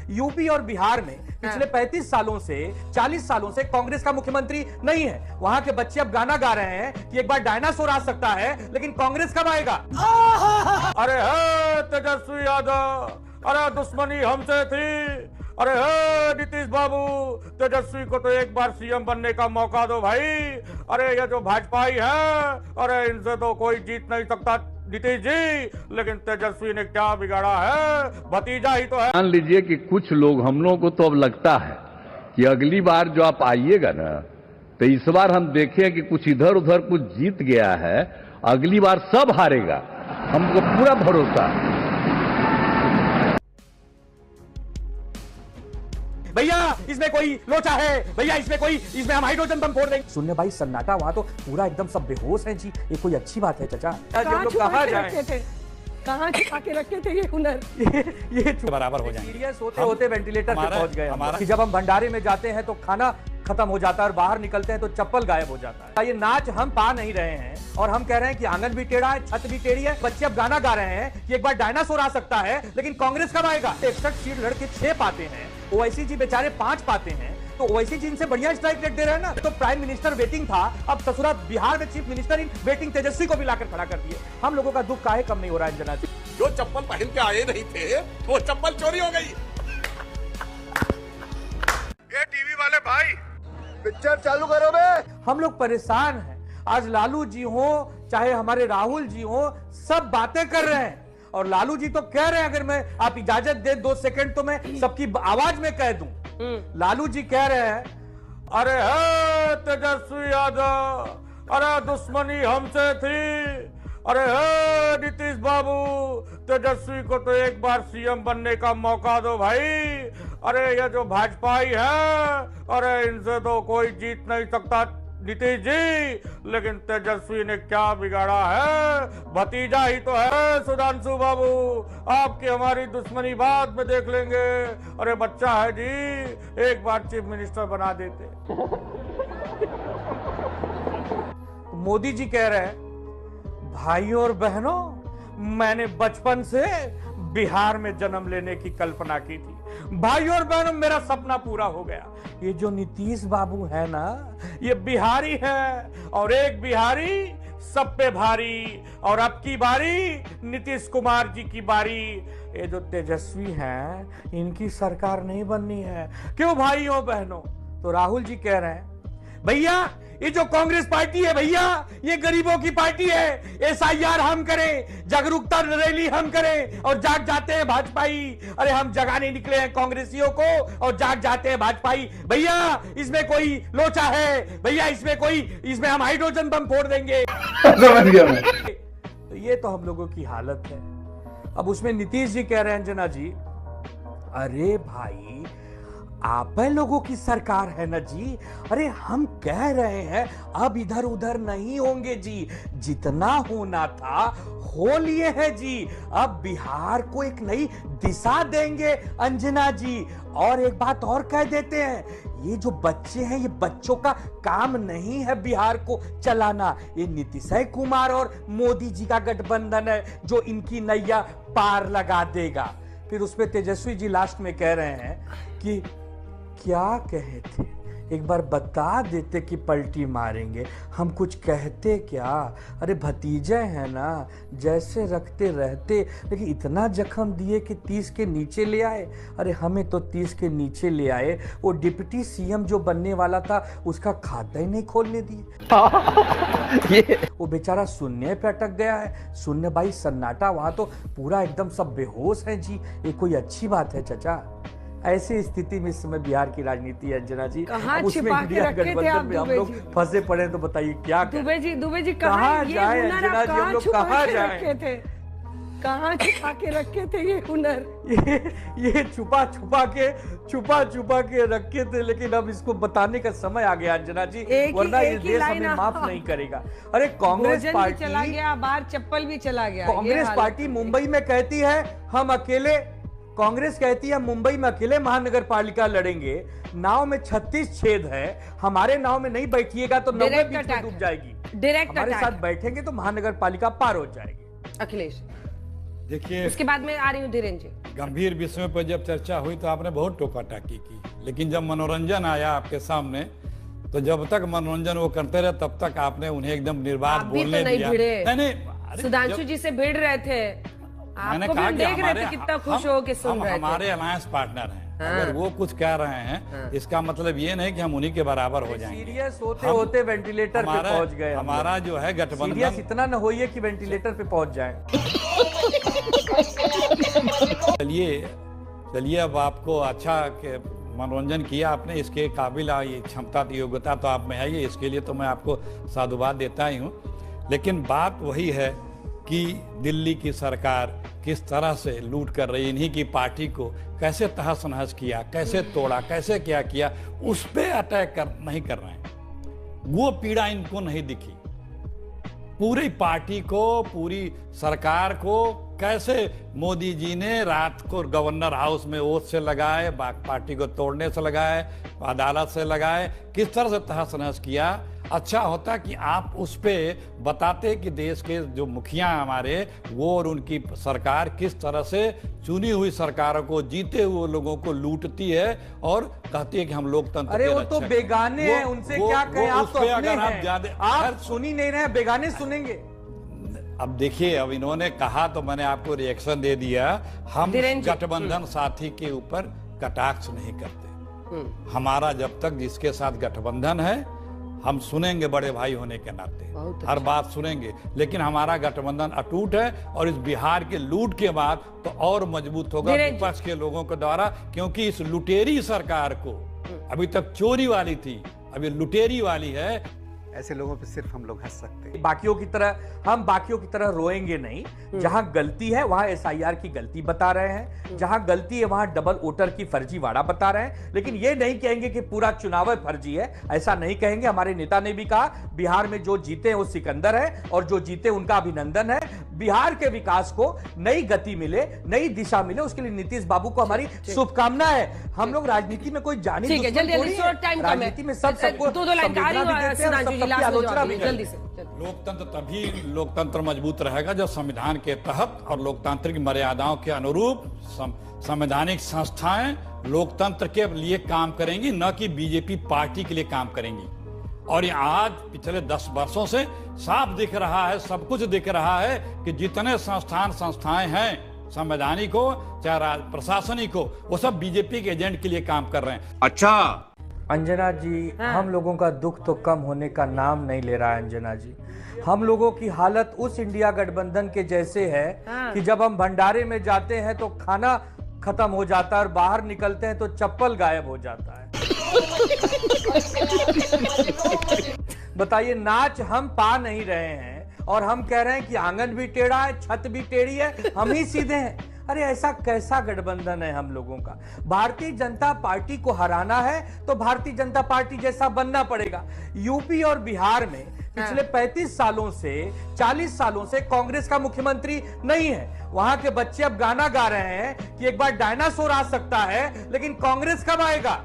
UP और बिहार में पिछले 35 सालों से 40 सालों से कांग्रेस का मुख्यमंत्री नहीं है। वहां के बच्चे अब गाना गा रहे हैं कि एक बार डायनासोर आ सकता है, लेकिन कांग्रेस कब आएगा? अरे हे तेजस्वी यादव, अरे दुश्मनी हमसे थी। अरे हे नीतीश बाबू, तेजस्वी को तो एक बार सीएम बनने का मौका दो भाई। अरे ये जो भाजपाई है, अरे इनसे तो कोई जीत नहीं सकता नीतीश जी, लेकिन तेजस्वी ने क्या बिगाड़ा है? भतीजा ही तो है। मान लीजिए कि कुछ लोग, हम लोगों को तो अब लगता है कि अगली बार जो आप आइएगा ना, तो इस बार हम देखें कि कुछ इधर उधर कुछ जीत गया है, अगली बार सब हारेगा, हमको पूरा भरोसा है। भैया इसमें कोई लोचा है, भैया इसमें हम हाइड्रोजन बम फोड़ देंगे। सुनने भाई सन्नाटा, वहां तो पूरा एकदम सब बेहोश हैं जी। ये कोई अच्छी बात है चाचा? कहाँ जाए, कहाँ छिपा के रखे थे ये हुनर? ये बराबर हो जाएंगे। सीरियस होते वेंटिलेटर पे पहुंच गए कि जब हम भंडारे में जाते हैं तो खाना खत्म हो जाता है और बाहर निकलते हैं तो चप्पल गायब हो जाता है। ये नाच हम पा नहीं रहे हैं और हम कह रहे हैं कि आंगन भी टेढ़ा है, छत भी टेढ़ी है। बच्चे अब गाना गा रहे हैं कि एक बार डायनासोर आ सकता है, लेकिन कांग्रेस कब आएगा? 61 सीट लड़के 6 पाते हैं, ओवैसी जी बेचारे 5 पाते हैं। तो ओवैसी जी इनसे बढ़िया स्ट्राइक रेट दे रहे हैं ना। तो प्राइम मिनिस्टर वेटिंग था, अब ससुरा बिहार में चीफ मिनिस्टर इन वेटिंग तेजस्वी को भी लाकर खड़ा कर दिए। हम लोगों का दुख काहे कम नहीं हो रहा है अंजना जी? जो चप्पल पहन के आए नहीं थे, वो चप्पल चोरी हो गई। ये टीवी वाले भाई पिक्चर चालू करो बे। हम लोग परेशान हैं। आज लालू जी हो चाहे हमारे राहुल जी हो, सब बातें कर रहे हैं और लालू जी तो कह रहे हैं अगर मैं आप इजाजत दे 2 सेकंड तो मैं सबकी आवाज में कह दूं। लालू जी कह रहे हैं, अरे हे तेजस्वी यादव, अरे दुश्मनी हमसे थी। अरे हे नीतीश बाबू, तेजस्वी को तो एक बार सीएम बनने का मौका दो भाई। अरे ये जो भाजपाई है, अरे इनसे तो कोई जीत नहीं सकता नीतीश जी, लेकिन तेजस्वी ने क्या बिगाड़ा है? भतीजा ही तो है सुधांशु बाबू। आपकी हमारी दुश्मनी बाद में देख लेंगे। अरे बच्चा है जी, एक बार चीफ मिनिस्टर बना देते। मोदी जी कह रहे हैं, भाइयों और बहनों, मैंने बचपन से बिहार में जन्म लेने की कल्पना की थी। भाइयों और बहनों, मेरा सपना पूरा हो गया। ये जो नीतीश बाबू है ना, ये बिहारी है और एक बिहारी सब पे भारी। और अब की बारी नीतीश कुमार जी की बारी। ये जो तेजस्वी हैं, इनकी सरकार नहीं बननी है। क्यों भाइयों बहनों? तो राहुल जी कह रहे हैं, भैया ये जो कांग्रेस पार्टी है भैया, ये गरीबों की पार्टी है। एसआईआर हम करें, जागरूकता रैली हम करें और जाग जाते हैं भाजपाई। अरे हम जगाने निकले हैं कांग्रेसियों को और जाग जाते हैं भाजपाई। भैया इसमें कोई लोचा है, भैया इसमें हम हाइड्रोजन बम फोड़ देंगे। समझ गया मैं। तो ये तो हम लोगों की हालत है। अब उसमें नीतीश जी कह रहे हैं अंजना जी, अरे भाई आप लोगों की सरकार है ना जी। अरे हम कह रहे हैं अब इधर उधर नहीं होंगे जी, जितना होना था हो लिए हैं जी। अब बिहार को एक नई दिशा देंगे अंजना जी। और एक बात और कह देते हैं, ये जो बच्चे हैं, ये बच्चों का काम नहीं है बिहार को चलाना। ये नीतीश कुमार और मोदी जी का गठबंधन है जो इनकी नैया पार लगा देगा। फिर उसमें तेजस्वी जी लास्ट में कह रहे हैं कि क्या कहे थे, एक बार बता देते कि पलटी मारेंगे। हम कुछ कहते क्या? अरे भतीजे हैं ना, जैसे रखते रहते, लेकिन इतना जख्म दिए कि 30 के नीचे ले आए। अरे हमें तो 30 के नीचे ले आए। वो डिप्टी सीएम जो बनने वाला था, उसका खाता ही नहीं खोलने दिए। वो बेचारा सुनने पे अटक गया है। सुनने भाई सन्नाटा, वहां तो पूरा एकदम सब बेहोश है जी। ये कोई अच्छी बात है चाचा? ऐसी स्थिति में इस समय बिहार की राजनीति है अंजना जी। कहाँ उसमें छिपा के इंडिया रखे थे गठबंधन आप में हम दुबे लोग जी? फंसे पड़े, तो बताइए क्या करें? दुबे जी कहाँ जाए अंजना जी, हम लोग कहाँ जाए? कहाँ छिपा के रखे थे ये हुनर? ये छुपा छुपा के रखे थे, लेकिन अब इसको बताने का समय आ गया अंजना जी, वरना ये देश हमें माफ नहीं करेगा। अरे कांग्रेस पार्टी चला गया, बाहर चप्पल भी चला गया। कांग्रेस पार्टी मुंबई में कहती है हम अकेले, कांग्रेस कहती है मुंबई में अकेले महानगर पालिका लड़ेंगे। नाव में 36 छेद है, हमारे नाव में नहीं बैठिएगा तो 90 बीच में डूब जाएगी। डायरेक्ट हमारे साथ बैठेंगे तो महानगर पालिका पार हो जाएगी। अखिलेश देखिए, उसके बाद में आ रही हूँ धीरेन्द्र जी। गंभीर विषयों पर जब चर्चा हुई तो आपने बहुत टोका टाकी की, लेकिन जब मनोरंजन आया आपके सामने तो जब तक मनोरंजन वो करते रहे तब तक आपने उन्हें एकदम निर्बाध आप भी बोलने तो नहीं दिया। भिड़े। नहीं, अरे सुधांशु जी से भिड़ रहे थे, मैंने आपको भी कहा हम कि देख रहे थे कितना खुश हो के सुन रहे थे। हमारे अलायंस पार्टनर हैं, अगर वो कुछ कह रहे हैं इसका मतलब ये नहीं कि हम उन्हीं के बराबर हो जाएंगे। सीरियस होते होते वेंटिलेटर पे पहुंच गए। हमारा जो है गठबंधन, सीरियस इतना न होइए कि वेंटिलेटर पे पहुंच जाए। चलिए अब आपको अच्छा के मनोरंजन किया आपने, इसके काबिल ये क्षमता योग्यता तो आप में है ही, इसके लिए तो मैं आपको साधुवाद देता ही हूँ। लेकिन बात वही है कि दिल्ली की सरकार किस तरह से लूट कर रही, इन्हीं की पार्टी को कैसे तहस नहस किया, कैसे तोड़ा, कैसे क्या किया, उस पर अटैक नहीं कर रहे हैं। वो पीड़ा इनको नहीं दिखी। पूरी पार्टी को, पूरी सरकार को कैसे मोदी जी ने रात को गवर्नर हाउस में ओथ से लगाए, पार्टी को तोड़ने से लगाए, अदालत से लगाए, किस तरह से तहस नहस किया। अच्छा होता कि आप उस पे बताते कि देश के जो मुखिया हमारे वो और उनकी सरकार किस तरह से चुनी हुई सरकारों को, जीते हुए लोगों को लूटती है और कहती है कि हम लोकतंत्र। अरे वो तो बेगाने हैं, उनसे क्या कहें, आप तो अपने हैं। आप सुन ही नहीं रहे, बेगाने सुनेंगे। अब देखिए, अब इन्होंने कहा तो मैंने आपको रिएक्शन दे दिया। हम गठबंधन साथी के ऊपर कटाक्ष नहीं करते। हमारा जब तक जिसके साथ गठबंधन है हम सुनेंगे, बड़े भाई होने के नाते हर बात सुनेंगे, लेकिन हमारा गठबंधन अटूट है और इस बिहार के लूट के बाद तो और मजबूत होगा विपक्ष के लोगों के द्वारा, क्योंकि इस लुटेरी सरकार को, अभी तक चोरी वाली थी, अभी लुटेरी वाली है। ऐसे लोगों पे सिर्फ हम लोग हंस सकते हैं। बाकियों की तरह हम बाकियों की तरह रोएंगे नहीं। जहां गलती है वहां एसआईआर की गलती बता रहे हैं, जहां गलती है वहां डबल वोटर की फर्जीवाड़ा बता रहे हैं, लेकिन ये नहीं कहेंगे कि पूरा चुनाव फर्जी है, ऐसा नहीं कहेंगे। हमारे नेता ने भी कहा बिहार में जो जीते वो सिकंदर है और जो जीते उनका अभिनंदन है। बिहार के विकास को नई गति मिले, नई दिशा मिले, उसके लिए नीतीश बाबू को हमारी शुभकामना है। हम लोग राजनीति में कोई जानी राजनीति में सबको आलोचना भी जल्दी से। लोकतंत्र तभी लोकतंत्र मजबूत रहेगा जब संविधान के तहत और लोकतांत्रिक मर्यादाओं के अनुरूप संवैधानिक संस्थाएं लोकतंत्र के लिए काम करेंगी, न कि बीजेपी पार्टी के लिए काम करेंगी। और ये आज पिछले 10 वर्षों से साफ दिख रहा है, सब कुछ दिख रहा है कि जितने संस्थाएं हैं संवैधानिक हो चाहे प्रशासनिक हो, वो सब बीजेपी के एजेंट के लिए काम कर रहे हैं। अच्छा अंजना जी, हम लोगों का दुख तो कम होने का नाम नहीं ले रहा है। अंजना जी, हम लोगों की हालत उस इंडिया गठबंधन के जैसे है कि जब हम भंडारे में जाते हैं तो खाना खत्म हो जाता है और बाहर निकलते हैं तो चप्पल गायब हो जाता है। बताइए, नाच हम पा नहीं रहे हैं और हम कह रहे हैं कि आंगन भी टेढ़ा है, छत भी टेढ़ी है, हम ही सीधे हैं। अरे ऐसा कैसा गठबंधन है हम लोगों का? भारतीय जनता पार्टी को हराना है तो भारतीय जनता पार्टी जैसा बनना पड़ेगा। यूपी और बिहार में पिछले 35 सालों से 40 सालों से कांग्रेस का मुख्यमंत्री नहीं है। वहां के बच्चे अब गाना गा रहे हैं कि एक बार डायनासोर आ सकता है, लेकिन कांग्रेस कब आएगा?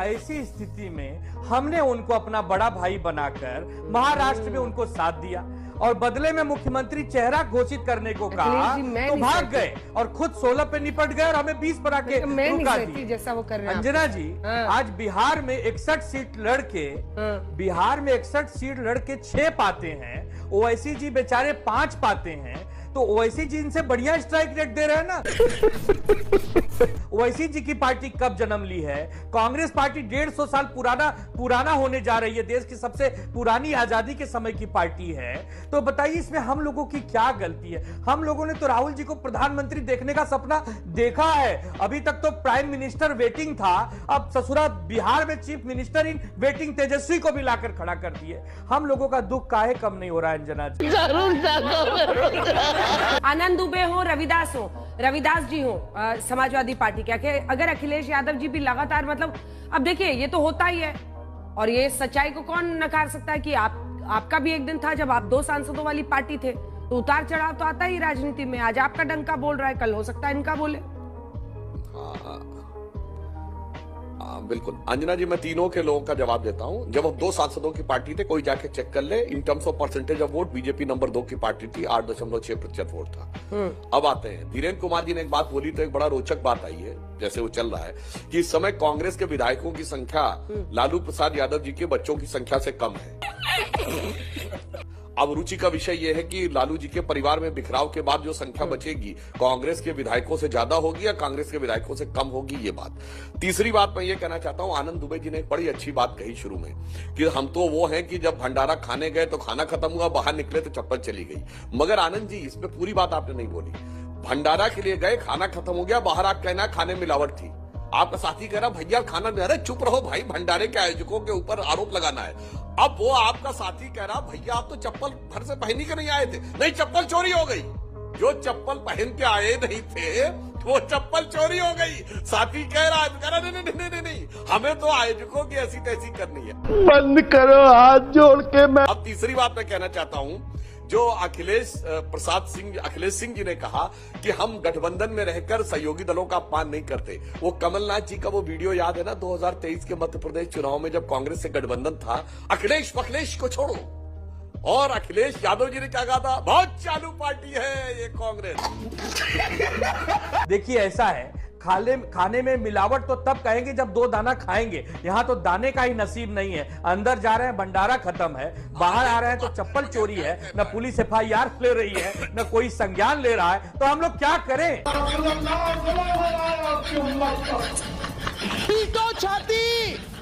ऐसी स्थिति में हमने उनको अपना बड़ा भाई बनाकर महाराष्ट्र में उनको साथ दिया और बदले में मुख्यमंत्री चेहरा घोषित करने को कहा तो भाग गए और खुद 16 पे निपट गए और हमें 20 बना के रुका दी। जैसा वो कर रहे हैं अंजना जी, आज बिहार में 61 सीट लड़के बिहार में 61 सीट लड़के 6 पाते हैं, ओवैसी जी बेचारे 5 पाते हैं। तो ओवैसी जी इनसे बढ़िया स्ट्राइक रेट दे रहे हैं ना। ओवैसी जी की पार्टी कब जन्म ली है? कांग्रेस पार्टी 150 साल पुराना होने जा रही है, देश की सबसे पुरानी आजादी के समय की पार्टी है। तो बताइए इसमें हम लोगों की क्या गलती है? हम लोगों ने तो राहुल जी को प्रधानमंत्री देखने का सपना देखा है। अभी तक तो प्राइम मिनिस्टर वेटिंग था, अब ससुरा बिहार में चीफ मिनिस्टर इन वेटिंग तेजस्वी को भी लाकर खड़ा कर दिए। हम लोगों का दुख काहे कम नहीं हो रहा है अंजना जी? आनंद दुबे हो, रविदास जी हो समाजवादी पार्टी के, अगर अखिलेश यादव जी भी लगातार, मतलब अब देखिए ये तो होता ही है और ये सच्चाई को कौन नकार सकता है कि आपका भी एक दिन था जब आप 2 सांसदों वाली पार्टी थे, तो उतार चढ़ाव तो आता ही राजनीति में। आज आपका डंका बोल रहा है, कल हो सकता है इनका बोले। बिल्कुल अंजना जी, मैं तीनों के लोगों का जवाब देता हूं। जब हम 2 सांसदों की पार्टी थे, कोई जाके चेक कर ले, in terms of percentage of vote BJP number 2 की पार्टी थी, 8.6% वोट था। अब आते हैं, धीरेन्द्र कुमार जी ने एक बात बोली तो एक बड़ा रोचक बात आई है, जैसे वो चल रहा है कि इस समय कांग्रेस के विधायकों की संख्या लालू प्रसाद यादव जी के बच्चों की संख्या से कम है। अब रुचि का विषय यह है कि लालू जी के परिवार में बिखराव के बाद जो संख्या बचेगी, कांग्रेस के विधायकों से ज्यादा होगी या कांग्रेस के विधायकों से कम होगी, ये बात। तीसरी बात मैं ये कहना चाहता हूं, आनंद दुबे जी ने एक बड़ी अच्छी बात कही शुरू में कि हम तो वो हैं कि जब भंडारा खाने गए तो खाना खत्म हुआ, बाहर निकले तो चप्पल चली गई। मगर आनंद जी, इसमें पूरी बात आपने नहीं बोली। भंडारा के लिए गए, खाना खत्म हो गया, बाहर आप कहना खाने मिलावट थी, आपका साथी कह रहा भैया खाना नहीं, अरे चुप रहो भाई, भंडारे के आयोजकों के ऊपर आरोप लगाना है। अब वो आपका साथी कह रहा भैया आप तो चप्पल घर से पहन के नहीं आए थे, नहीं चप्पल चोरी हो गई। जो चप्पल पहन के आए नहीं थे वो चप्पल चोरी हो गई। साथी कह रहा है नहीं, हमें तो आयोजकों की ऐसी तैसी करनी है। बंद करो हाथ जोड़ के। मैं अब तीसरी बात मैं कहना चाहता हूं, जो अखिलेश सिंह जी ने कहा कि हम गठबंधन में रहकर सहयोगी दलों का अपमान नहीं करते। वो कमलनाथ जी का वो वीडियो याद है ना, 2023 के मध्य प्रदेश चुनाव में जब कांग्रेस से गठबंधन था, अखिलेश को छोड़ो, और अखिलेश यादव जी ने क्या कहा था, बहुत चालू पार्टी है ये कांग्रेस। देखिए ऐसा है, खाने में मिलावट तो तब कहेंगे जब 2 दाना खाएंगे। यहाँ तो दाने का ही नसीब नहीं है। अंदर जा रहे हैं भंडारा खत्म है, बाहर आ रहे हैं तो चप्पल चोरी है, न पुलिस FIR ले रही है, न कोई संज्ञान ले रहा है। तो हम लोग क्या करें?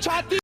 छाती